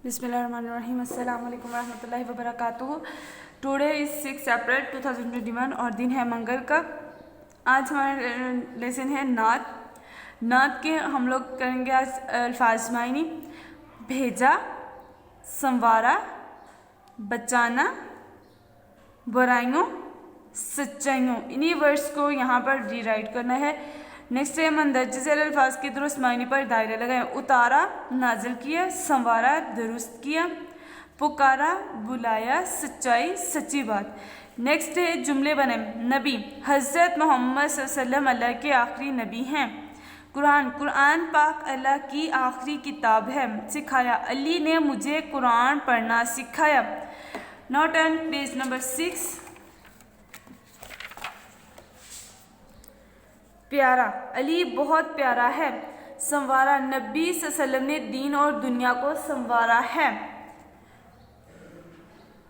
बिस्मिल्लाहिर्रहमानिर्रहीम अस्सलाम वालेकुम रहमतुल्लाहि व बरकातुहू। टुडे इज़ 6 अप्रैल 2021 और दिन है मंगल का। आज हमारा लेसन है नात। नात के हम लोग करेंगे आज अल्फाज मायनी। भेजा, संवारा, बचाना, बुराइयों, सच्चाइयों, इन्हीं वर्ड्स को यहाँ पर रीराइट करना है। नेक्स्ट है मंदरजे से अल्फाज के दुरुस्त मायने पर दायरे लगाए। उतारा, नाजिल किया, संवारा, दुरुस्त किया, पुकारा, बुलाया, सच्चाई, सच्ची बात। नेक्स्ट है जुमले बने। नबी, हज़रत मोहम्मद सल्लल्लाहु अलैहि वसल्लम अल्लाह के आखिरी नबी हैं। कुरान, कुरान पाक अल्लाह की आखिरी किताब है। सिखाया, अली ने मुझे कुरान पढ़ना सिखाया। Now turn page number 6। प्यारा, अली बहुत प्यारा है। संवारा, नबी सल्लल्लाहु अलैहि वसल्लम ने दीन और दुनिया को संवारा है।